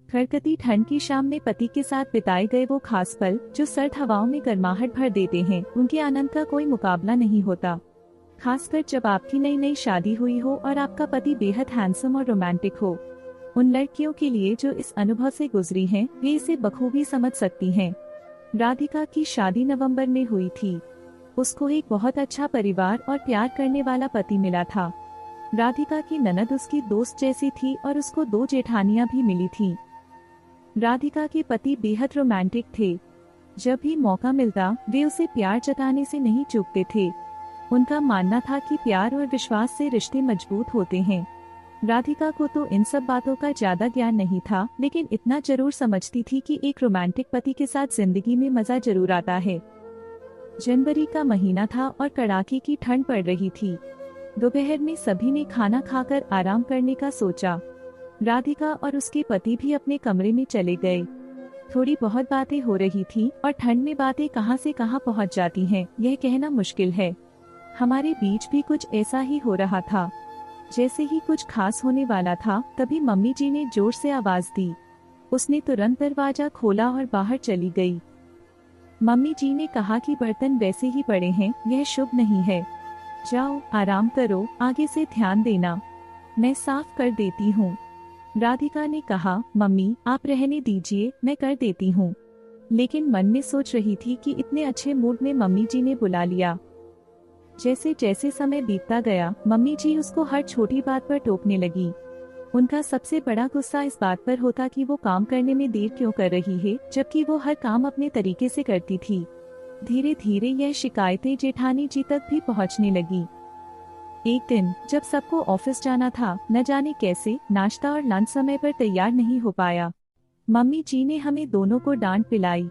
कड़कती ठंड की शाम में पति के साथ बिताए गए वो खास पल जो सर्द हवाओं में गर्माहट भर देते हैं, उनके आनंद का कोई मुकाबला नहीं होता। खासकर जब आपकी नई नई शादी हुई हो और आपका पति बेहद हैंडसम और रोमांटिक हो। उन लड़कियों के लिए जो इस अनुभव से गुजरी हैं, वे इसे बखूबी समझ सकती हैं। राधिका की शादी नवंबर में हुई थी। उसको एक बहुत अच्छा परिवार और प्यार करने वाला पति मिला था। राधिका की ननद उसकी दोस्त जैसी थी और उसको 2 जेठानियां भी मिली थीं। राधिका के पति बेहद रोमांटिक थे। जब भी मौका मिलता वे उसे प्यार जताने से नहीं चूकते थे। उनका मानना था कि प्यार और विश्वास से रिश्ते मजबूत होते हैं। राधिका को तो इन सब बातों का ज्यादा ज्ञान नहीं था, लेकिन इतना जरूर समझती थी कि एक रोमांटिक पति के साथ जिंदगी में मजा जरूर आता है। जनवरी का महीना था और कड़ाके की ठंड पड़ रही थी। दोपहर में सभी ने खाना खाकर आराम करने का सोचा। राधिका और उसके पति भी अपने कमरे में चले गए। थोड़ी बहुत बातें हो रही थी और ठंड में बातें कहां से कहां पहुंच जाती हैं, यह कहना मुश्किल है। हमारे बीच भी कुछ ऐसा ही हो रहा था। जैसे ही कुछ खास होने वाला था, तभी मम्मी जी ने जोर से आवाज दी। उसने तुरंत दरवाजा खोला और बाहर चली गई। मम्मी जी ने कहा कि बर्तन वैसे ही पड़े हैं, यह शुभ नहीं है। जाओ आराम करो, आगे से ध्यान देना, मैं साफ कर देती हूँ। राधिका ने कहा, मम्मी आप रहने दीजिए, मैं कर देती हूँ। लेकिन मन में सोच रही थी कि इतने अच्छे मूड में मम्मी जी ने बुला लिया। जैसे जैसे समय बीतता गया, मम्मी जी उसको हर छोटी बात पर टोकने लगी। उनका सबसे बड़ा गुस्सा इस बात पर होता कि वो काम करने में देर क्यों कर रही है, जबकि वो हर काम अपने तरीके से करती थी। धीरे धीरे यह शिकायतें जेठानी जी तक भी पहुंचने लगी। एक दिन जब सबको ऑफिस जाना था, न जाने कैसे नाश्ता और लंच समय पर तैयार नहीं हो पाया। मम्मी जी ने हमें दोनों को डांट पिलाई।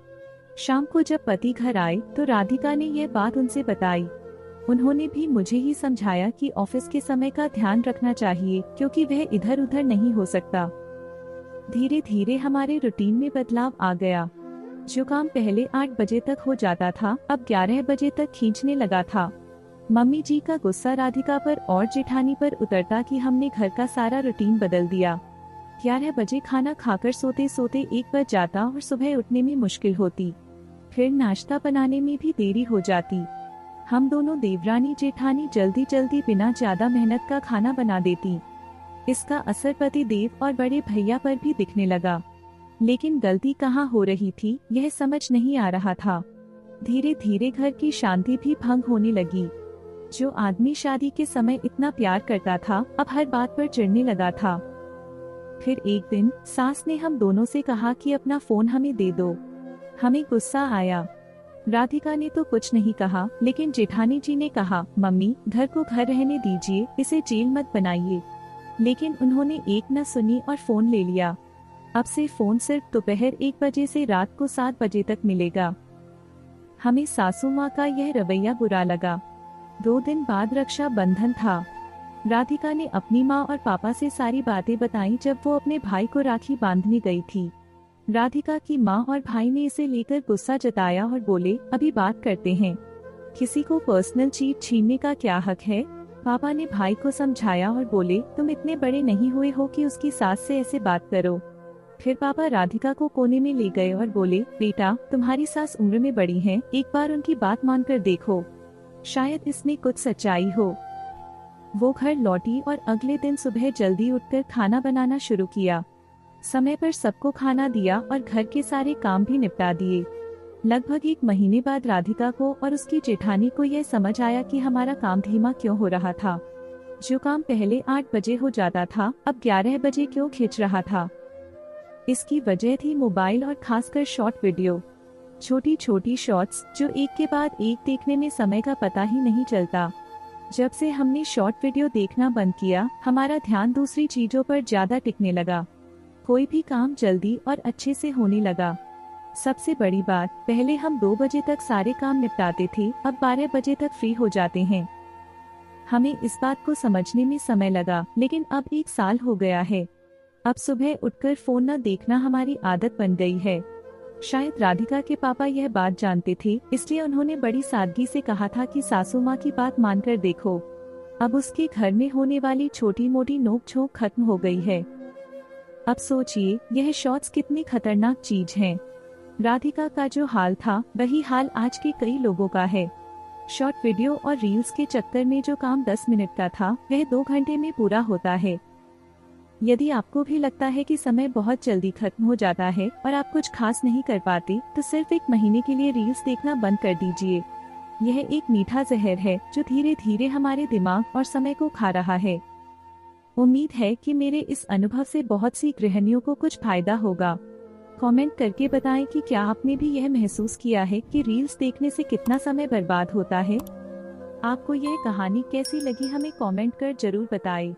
शाम को जब पति घर आए तो राधिका ने यह बात उनसे बताई। उन्होंने भी मुझे ही समझाया कि ऑफिस के समय का ध्यान रखना चाहिए, क्योंकि वह इधर उधर नहीं हो सकता। धीरे धीरे हमारे रूटीन में बदलाव आ गया। जो काम पहले 8 बजे तक हो जाता था, अब 11 बजे तक खींचने लगा था। मम्मी जी का गुस्सा राधिका पर और जेठानी पर उतरता कि हमने घर का सारा रूटीन बदल दिया। 11 बजे खाना खाकर सोते सोते 1 बज जाता और सुबह उठने में मुश्किल होती। फिर नाश्ता बनाने में भी देरी हो जाती। हम दोनों देवरानी जेठानी जल्दी जल्दी बिना ज्यादा मेहनत का खाना बना देती। इसका असर पति देव और बड़े भैया पर भी दिखने लगा। लेकिन गलती कहाँ हो रही थी, यह समझ नहीं आ रहा था। धीरे धीरे घर की शांति भी भंग होने लगी। जो आदमी शादी के समय इतना प्यार करता था, अब हर बात पर चिढ़ने लगा था। फिर एक दिन सास ने हम दोनों से कहा कि अपना फोन हमें दे दो। हमें गुस्सा आया। राधिका ने तो कुछ नहीं कहा, लेकिन जेठानी जी ने कहा, मम्मी घर को घर रहने दीजिए, इसे जेल मत बनाइए। लेकिन उन्होंने एक न सुनी और फोन ले लिया। अब से फोन सिर्फ दोपहर 1 बजे से रात को 7 बजे तक मिलेगा। हमें सासू माँ का यह रवैया बुरा लगा। 2 दिन बाद रक्षा बंधन था। राधिका ने अपनी माँ और पापा से सारी बातें बताई जब वो अपने भाई को राखी बांधने गई थी। राधिका की माँ और भाई ने इसे लेकर गुस्सा जताया और बोले, अभी बात करते हैं, किसी को पर्सनल चीज छीनने का क्या हक है। पापा ने भाई को समझाया और बोले, तुम इतने बड़े नहीं हुए हो कि उसकी सास से ऐसे बात करो। फिर पापा राधिका को कोने में ले गए और बोले, बेटा तुम्हारी सास उम्र में बड़ी हैं, एक बार उनकी बात मानकर देखो, शायद इसमें कुछ सच्चाई हो। वो घर लौटी और अगले दिन सुबह जल्दी उठकर खाना बनाना शुरू किया। समय पर सबको खाना दिया और घर के सारे काम भी निपटा दिए। लगभग 1 महीने बाद राधिका को और उसकी जेठानी को यह समझ आया कि हमारा काम धीमा क्यों हो रहा था। जो काम पहले 8 बजे हो जाता था, अब 11 बजे क्यों खिंच रहा था। इसकी वजह थी मोबाइल और खासकर शॉर्ट वीडियो। छोटी छोटी शॉर्ट्स जो एक के बाद एक देखने में समय का पता ही नहीं चलता। जब से हमने शॉर्ट वीडियो देखना बंद किया, हमारा ध्यान दूसरी चीजों पर ज्यादा टिकने लगा। कोई भी काम जल्दी और अच्छे से होने लगा। सबसे बड़ी बात, पहले हम 2 बजे तक सारे काम निपटाते थे, अब 12 बजे तक फ्री हो जाते हैं। हमें इस बात को समझने में समय लगा, लेकिन अब 1 साल हो गया है। अब सुबह उठकर फोन न देखना हमारी आदत बन गई है। शायद राधिका के पापा यह बात जानते थे, इसलिए उन्होंने बड़ी सादगी से कहा था कि सासू माँ की बात मानकर देखो। अब उसके घर में होने वाली छोटी मोटी नोक झोंक खत्म हो गई है। अब सोचिए यह शॉर्ट्स कितनी खतरनाक चीज हैं। राधिका का जो हाल था वही हाल आज के कई लोगों का है। शॉर्ट वीडियो और रील्स के चक्कर में जो काम 10 मिनट का था वह 2 घंटे में पूरा होता है। यदि आपको भी लगता है कि समय बहुत जल्दी खत्म हो जाता है और आप कुछ खास नहीं कर पाते, तो सिर्फ 1 महीने के लिए रील्स देखना बंद कर दीजिए। यह एक मीठा जहर है जो धीरे धीरे हमारे दिमाग और समय को खा रहा है। उम्मीद है कि मेरे इस अनुभव से बहुत सी गृहिणियों को कुछ फायदा होगा। कमेंट करके बताएं कि क्या आपने भी यह महसूस किया है कि रील्स देखने से कितना समय बर्बाद होता है। आपको यह कहानी कैसी लगी हमें कमेंट कर जरूर बताएं।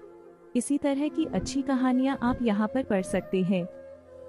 इसी तरह की अच्छी कहानियाँ आप यहाँ पर पढ़ सकते हैं।